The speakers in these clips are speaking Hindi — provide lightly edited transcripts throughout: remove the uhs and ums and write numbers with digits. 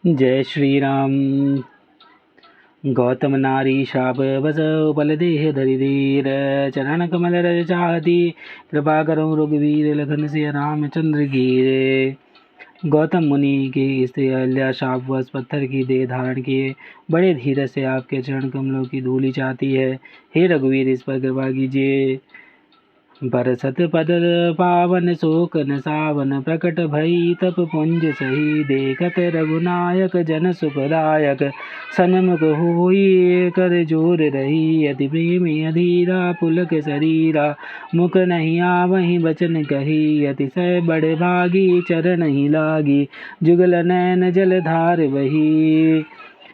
जय श्री राम। गौतम नारी शाप बस बल देह धरि धीर, चरण कमल रज चाहती, कृपा करो रघुवीर लखन से रामचंद्र गिरे। गौतम मुनि की स्त्री अहल्या शापवश पत्थर की देह धारण किए बड़े धीरज से आपके चरण कमलों की धूलि चाहती है। हे रघुवीर, इस पर कृपा कीजिए। बरसत पद पावन शोक न सावन, प्रकट भई तप पुंज सही, देखत रघुनायक जन सुखदायक, सन्मुख होई कर जोर रही, अति प्रेमी अधीरा पुलक शरीरा, मुख नहीं आवहि बचन कही, अतिशय बड़ भागी चरण ही लागी, जुगल नैन जल धार बही।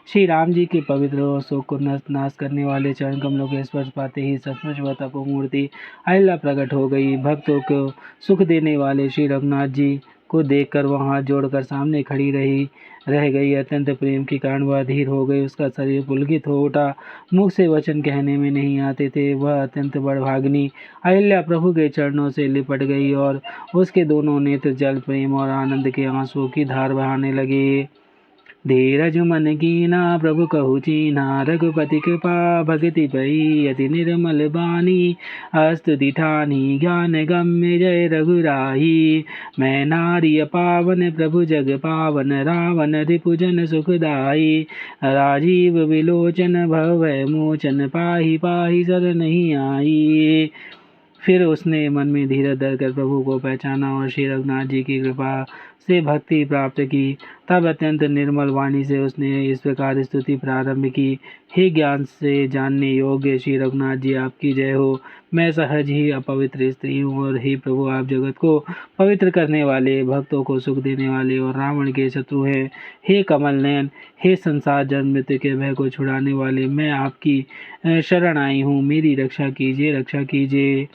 श्री राम जी के पवित्र और शोक को नाश करने वाले चरण कमलों के स्पर्श पाते ही सचमुच वह तपोमूर्ति अहिल्या प्रकट हो गई। भक्तों को सुख देने वाले श्री रघुनाथ जी को देखकर वह हाथ जोड़कर सामने खड़ी रह गई। अत्यंत प्रेम के कारण वह अधीर हो गई, उसका शरीर पुलकित हो उठा, मुख से वचन कहने में नहीं आते थे। वह अत्यंत बड़भागिनी अहिल्या प्रभु के चरणों से लिपट गई और उसके दोनों नेत्र जल प्रेम और आनंद के आंसुओं की धार बहाने लगे। धीरज मन कीना प्रभु कहु चीना, रघुपति कृपा भगति पई, अति निर्मल बानी स्तुति ठानी, ज्ञान गम्य जय रघुराही। मैं नारी पावन प्रभु जग पावन, रावण रिपुजन सुखदाई, राजीव विलोचन भव मोचन, पाहि पाहि शरण नहीं आई। फिर उसने मन में धीरज धरकर प्रभु को पहचाना और श्री रघुनाथ जी की कृपा से भक्ति प्राप्त की। तब अत्यंत निर्मल वाणी से उसने इस प्रकार स्तुति प्रारंभ की। हे ज्ञान से जानने योग्य श्री रघुनाथ जी, आपकी जय हो। मैं सहज ही अपवित्र स्त्री हूँ और हे प्रभु, आप जगत को पवित्र करने वाले, भक्तों को सुख देने वाले और रावण के शत्रु हैं। हे कमल नयन, हे संसार जन्म मृत्यु के भय को छुड़ाने वाले, मैं आपकी शरण आई हूँ। मेरी रक्षा कीजिए, रक्षा कीजिए।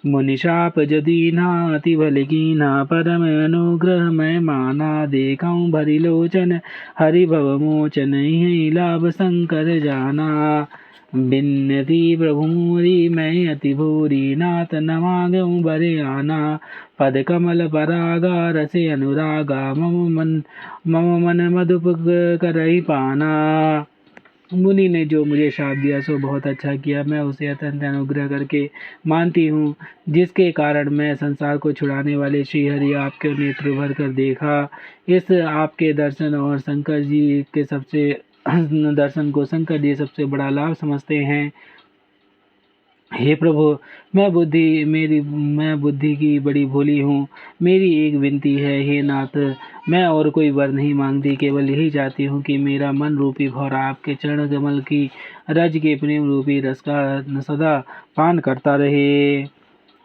मुनिशाप जदीना अति भल कीना, परम अनुग्रह मैं माना, देखऊँ भरी लोचन हरि भव मोचन, यही लाभ शंकर जाना। बिन्नति प्रभु मोरी मैं अति भूरी, नाथ न मांगऊँ बरे आना, पद कमल परागा रसे अनुरागा, मम मन मधुप करहि पाना। मुनि ने जो मुझे शाप दिया सो बहुत अच्छा किया। मैं उसे अत्यंत अनुग्रह करके मानती हूँ, जिसके कारण मैं संसार को छुड़ाने वाले श्री हरि आपके नेत्र भर कर देखा। इस आपके दर्शन और शंकर जी के सबसे दर्शन को शंकर जी सबसे बड़ा लाभ समझते हैं। हे प्रभु, मैं बुद्धि की बड़ी भोली हूँ। मेरी एक विनती है, हे नाथ, मैं और कोई वर नहीं मांगती, केवल यही चाहती हूँ कि मेरा मन रूपी भौरा आपके चरण कमल की रज के प्रेम रूपी रस का सदा पान करता रहे।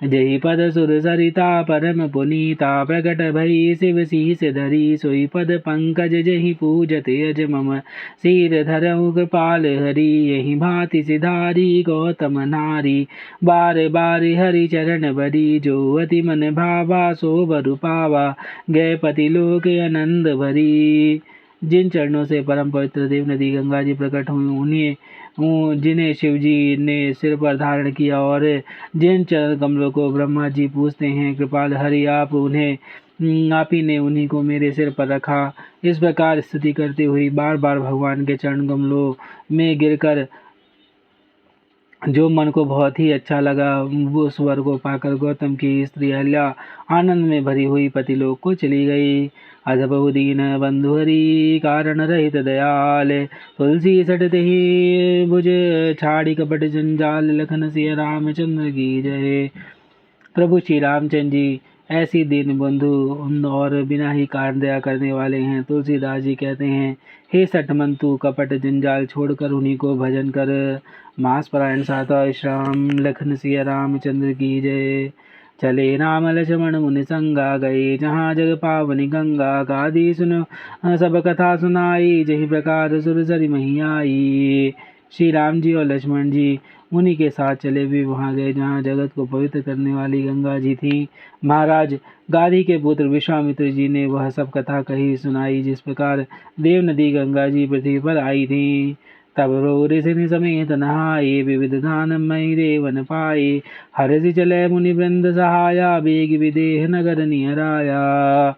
जही पद सुर सरिता परम पुनीता, प्रकट भई शिव शीस धरी, सोई पद पंकज जही पूजत यज मम, सिर धरऊ कृपाल हरि, यही भांति सिधारी गौतम नारी, बार बार हरि चरण बरी, जो अति मन भावा सो बर पावा, गए पति लोक आनंद भरी। जिन चरणों से परम पवित्र देव नदी गंगा जी प्रकट हुई, जिन्हें शिव जी ने सिर पर धारण किया और जिन चरण कमलों को ब्रह्मा जी पूजते हैं, कृपाल हरि आप ही ने उन्हीं को मेरे सिर पर रखा। इस प्रकार स्तुति करते हुए बार बार भगवान के चरण कमलों में गिरकर जो मन को बहुत ही अच्छा लगा, वो उस वर को पाकर गौतम की स्त्री अहल्या आनंद में भरी हुई पतिलोक को चली गई। अज बहुदीन बंधु हरि, कारण रहित दयाल, तुलसी सटते ही भुज छाड़ी कपट जंजाल, लखन सिया रामचंद्र की जय। प्रभु श्री रामचंद्र जी ऐसी दीन बंधु और बिना ही कारण दया करने वाले हैं। तुलसीदास जी कहते हैं, हे सटमंतु कपट जंजाल छोड़कर उन्हीं को भजन कर। मास परायण साता श्याम, लखन सिया रामचंद्र की जय। चले राम लक्ष्मण मुनि संगा, गए जहाँ जग पावनी गंगा, गादी सुनो सब कथा सुनाई, जही प्रकार सुर सरि मही आई। श्री राम जी और लक्ष्मण जी मुनि के साथ चले भी वहाँ गए जहाँ जगत को पवित्र करने वाली गंगा जी थी। महाराज गाधी के पुत्र विश्वामित्र जी ने वह सब कथा कही सुनाई, जिस प्रकार देव नदी गंगा जी पृथ्वी पर आई थी। तब रो ऋषि समेत नहाए, विविध दान मई देवन पाए, हर्षि चले मुनि वृंद सहाया, बेग विदेह नगर निहराया।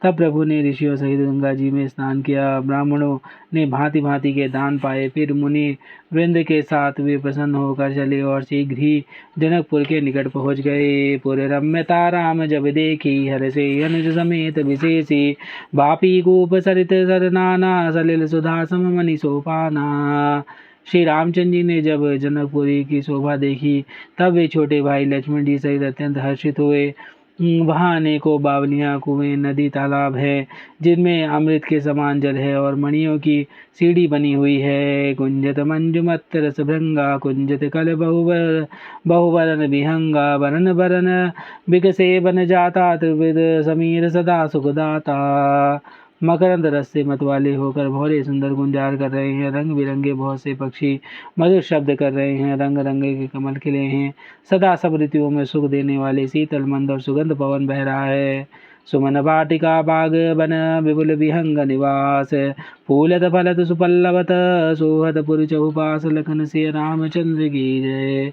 तब प्रभु ने ऋषियों सहित गंगा जी में स्नान किया। ब्राह्मणों ने भांति भांति के दान पाए। फिर मुनि वृंद के साथ वे प्रसन्न होकर चले और शीघ्र ही जनकपुर के निकट पहुँच गए। पुर रम्यता राम जब देखी, हर्षे अनुज समेत विशेषी, बापी कूप सरित सरनाना, सलिल सुधा सम मणि सोपाना। श्री रामचंद्र जी ने जब जनकपुरी की शोभा देखी, तब वे छोटे भाई लक्ष्मण जी सहित अत्यंत हर्षित हुए। वहाँ अनेकों बावलियाँ, कुएं, नदी, तालाब है, जिनमें अमृत के समान जल है और मणियों की सीढ़ी बनी हुई है। कुंजत मंजुमत रस भृंगा, कुंजत कल बहुवरन विहंगा, बरन बरन बिकसे बन जाता, त्रिविध समीर सदा सुखदाता। मकरंद रस से मतवाले होकर भौरे सुंदर गुंजार कर रहे हैं। रंग बिरंगे बहुत से पक्षी मधुर शब्द कर रहे हैं। रंग रंगे के कमल खिले हैं। सदा सब ऋतुओं में सुख देने वाले शीतल मंद और सुगंध पवन बह रहा है। सुमन वाटिका बाग बन विपुल विहंग निवास, फूलत फलत सुपल्लवत, सोहत पुर चहुपास, लखन से रामचंद्र की जय।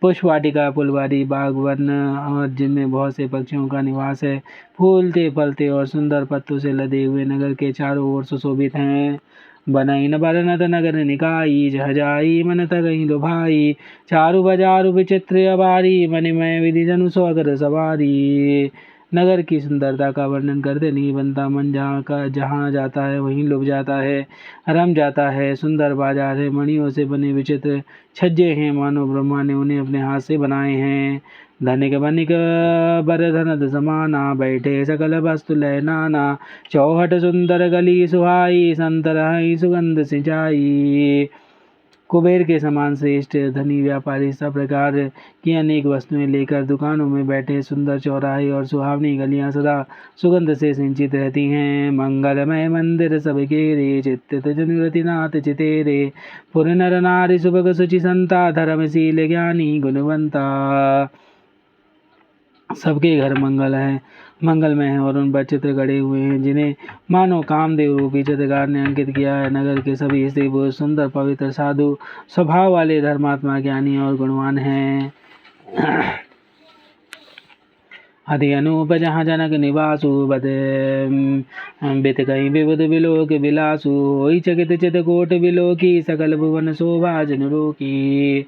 पुष्प वाटिका, फुलवारी, बाग, वन और जिनमें बहुत से पक्षियों का निवास है। फूलते फलते और सुंदर पत्तों से लदे हुए नगर के चारों ओर सुशोभित हैं। बनई न बरनत नगर निकाई, जहजाई मन तगई लुभाई, चारु बजारु विचित्र अबारी, मणिमय विधि जनु स्वागर सवारी। नगर की सुंदरता का वर्णन करते नहीं बनता। मन जहाँ जाता है वहीं लुभ जाता है, रम जाता है। सुंदर बाजार है, मणियों से बने विचित्र छज्जे हैं, मानो ब्रह्मा ने उन्हें अपने हाथ से बनाए हैं। धनिक बनिक बर धनद समाना, बैठे सकल वस्तु लय नाना, चौहट सुंदर गली सुहाई, संतरहि सुगंध सिंचाई। कुबेर के समान श्रेष्ठ धनी व्यापारी सब प्रकार की अनेक वस्तुएं लेकर दुकानों में बैठे। सुंदर चौराहे और सुहावनी गलियां सदा सुगंध से सिंचित रहती हैं। मंगलमय मंदिर सबके रे, चित्त जनुरति नाथ चितेरे, पुर नर नारी सुभग सुचि संता, धर्मशील ज्ञानी गुणवंता। सबके घर मंगलमय हैं और उन पर चित्र गड़े हुए हैं, जिन्हें मानो कामदेव रूपी चित्रकार ने अंकित किया है। नगर के सभी स्त्री पुरुष सुंदर पवित्र साधु स्वभाव वाले धर्मात्मा ज्ञानी और गुणवान हैं। अति अनूप जहाँ जनक निवासु, बत बित कहीं विबुध विलोक विलासु, होई चकित चितकोट विलोकी, सकल भुवन शोभा जनुरों की।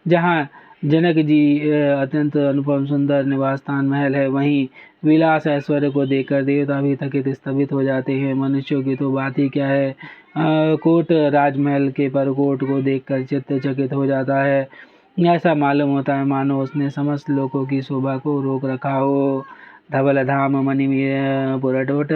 जहाँ जनक जी अत्यंत अनुपम सुंदर निवास स्थान महल है, वहीं विलास ऐश्वर्य को देखकर देवता भी थकित स्तंभित हो जाते हैं। मनुष्यों की तो बात ही क्या है, कोट राजमहल के परकोट को देखकर चित्त चकित हो जाता है। ऐसा मालूम होता है मानो उसने समस्त लोगों की शोभा को रोक रखा हो। धवल धाम मणिमय पुरटोट,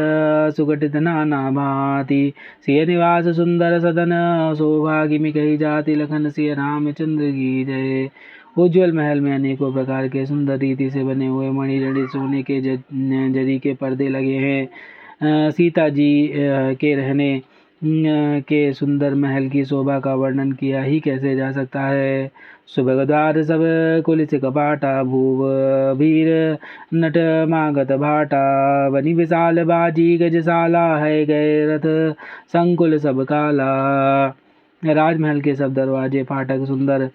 सुगठित नाना भांति, सिय निवास सुंदर सदन, सौभाग्य कही जाति, लखन सिय रामचंद्र की जय। उज्ज्वल महल में अनेकों प्रकार के सुंदर रीति से बने हुए मणिजड़ित सोने के जरी के पर्दे लगे हैं। सीता जी के रहने के सुंदर महल की शोभा का वर्णन किया ही कैसे जा सकता है। सुभग द्वार सब कुलिस कपाटा, भूव भीर नट मागत भाटा, बनी विशाल बाजी गजशाला, है गए रथ संकुल सब काला। राजमहल के सब दरवाजे फाटक सुंदर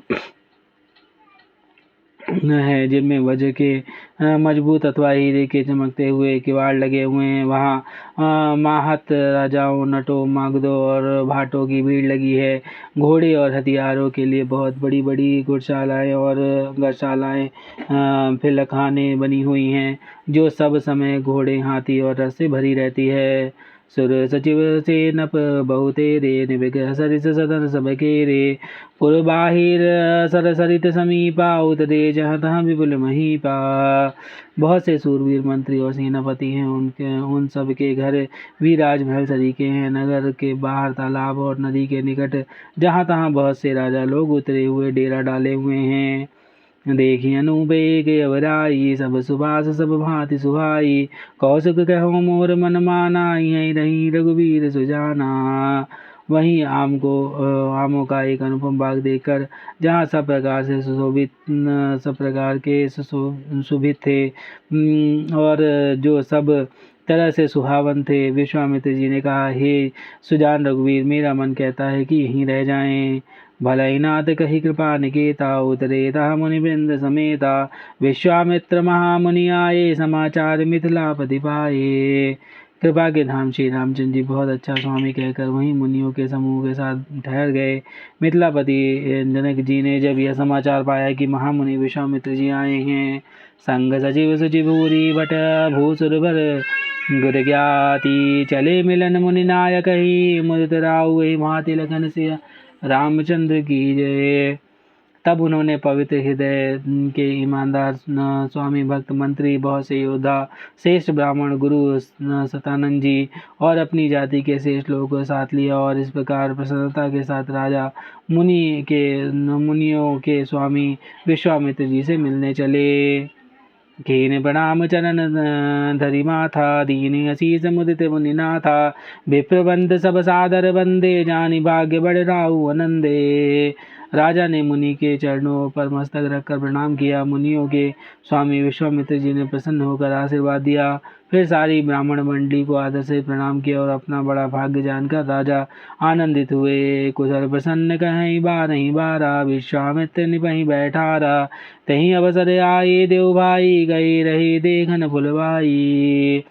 है, जिनमें वज्र के मजबूत अथवा हीरे के चमकते हुए किवाड़ लगे हुए हैं। वहाँ माहत राजाओं, नटों, मागधों और भाटों की भीड़ लगी है। घोड़े और हथियारों के लिए बहुत बड़ी बड़ी घुड़शालाएँ और गौशालाएँ, फिलखाने बनी हुई हैं, जो सब समय घोड़े, हाथी और रथ से भरी रहती है। सुर सचिव से नप बहुतेरे, निविघ सरिस सदन सब केरे, पुर बाहिर सर सरित समीपा, उतरे जहाँ तहाँ विपुल महीपा। बहुत से सूरवीर मंत्री और सेनापति हैं, उन सब के घर भी राजमहल सरीखे हैं। नगर के बाहर तालाब और नदी के निकट जहाँ तहाँ बहुत से राजा लोग उतरे हुए डेरा डाले हुए हैं। देखी अनूपे के अवराई, सब सुभाष सब भांति सुहाई, कौशिक कहो मोर मन माना, यहीं रही रघुवीर सुजाना। वहीं आमों का एक अनुपम बाग देखकर, जहाँ सब प्रकार से सुशोभित सब प्रकार के सुशोभित थे और जो सब तरह से सुहावन थे, विश्वामित्र जी ने कहा, हे सुजान रघुवीर, मेरा मन कहता है कि यहीं रह जाएं। भलई नाथ कही कृपा निकेता, उतरे ता मुनि वृंद समेता, विश्वामित्र महामुनि आए, समाचार मिथिलापति पाए। कृपा के धाम श्री रामचंद्र जी बहुत अच्छा स्वामी कहकर वहीं मुनियों के समूह के साथ ठहर गए। मिथिलापति जनक जी ने जब यह समाचार पाया कि महामुनि विश्वामित्र जी आए हैं, संग सचिव सुचि भूरी भट भूसुर भर गुर ज्ञाति चले मिलन मुनि नायक ही मुदित राउ वही भांति लखन सिया रामचंद्र की जय। तब उन्होंने पवित्र हृदय के ईमानदार स्वामी भक्त मंत्री बहुत से योद्धा श्रेष्ठ ब्राह्मण गुरु सतानंद जी और अपनी जाति के श्रेष्ठ लोगों को साथ लिया और इस प्रकार प्रसन्नता के साथ राजा मुनियों के स्वामी विश्वामित्र जी से मिलने चले। कीन प्रणाम चरण धरि माथा दीन असीस मुदित मुनिनाथा विप्रबंध सब सादर बंदे जानि भाग्य बड़ राहु आनंदे। राजा ने मुनि के चरणों पर मस्तक रखकर प्रणाम किया। मुनियों के स्वामी विश्वामित्र जी ने प्रसन्न होकर आशीर्वाद दिया। फिर सारी ब्राह्मण मंडली को आदर से प्रणाम किया और अपना बड़ा भाग्य जानकर राजा आनंदित हुए। कुशल प्रसन्न कहीं बारही बारा विश्वामित्र निपहि बैठारा तहीं अवसर आए देव भाई गए रहे देखन फुलवाई।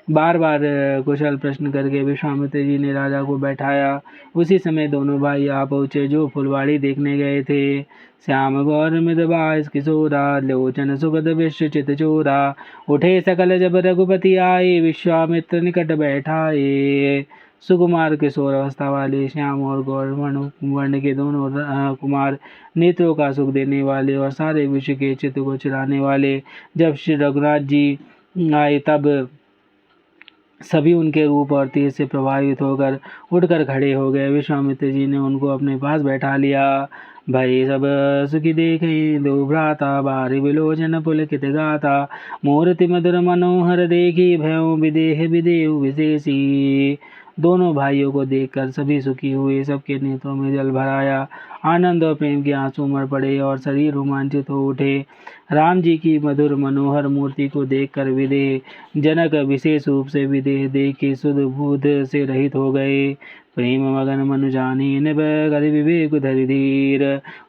बार बार कुशल प्रश्न करके विश्वामित्र जी ने राजा को बैठाया। उसी समय दोनों भाई आ पहुँचे जो फुलवाड़ी देखने गए थे। श्याम गौर मृदबास किशोरा लोचन सुगद विश्व चित चोरा उठे सकल जब रघुपति आए विश्वामित्र निकट बैठाए। सुकुमार किशोर अवस्था वाले श्याम और गौर वर्ण के दोनों कुमार नेत्रों का सुख देने वाले और सारे विश्व के चित्त को चुराने वाले जब श्री रघुनाथ जी आए तब सभी उनके रूप और तेज से प्रभावित होकर उठकर खड़े हो गए। विश्वामित्र जी ने उनको अपने पास बैठा लिया। भय सब सुखी देखे दो भ्राता बारी विलोचन पुलकित गाता मूर्ति मधुर मनोहर देखी भयों विदेह विदेहु विशेषी। दोनों भाइयों को देखकर सभी सुखी हुए, सबके नेत्रों में जल भर आया। आनंद और प्रेम के आंसू उमड़ पड़े और शरीर रोमांचित हो उठे। राम जी की मधुर मनोहर मूर्ति को देखकर विदेह जनक विशेष रूप से विदेह देख के शुद्ध बुद्ध से रहित हो गए। प्रेम मगन मनु जानी निभ कर विवेक धरि धीर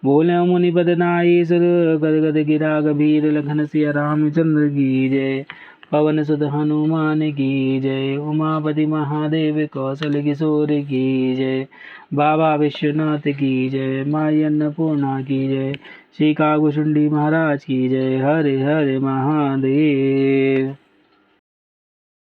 बोले मुनिपद नाई सुर गद गद गिरा गभीर लखन सिया रामचंद्र की जय। पवन सुत हनुमान की जय। उमापति महादेव कौशल किशोर की जय। बाबा विश्वनाथ की जय। माई अन्नपूर्णा की जय। श्री काकुशुंडी महाराज की जय। हरे हरे महादेव।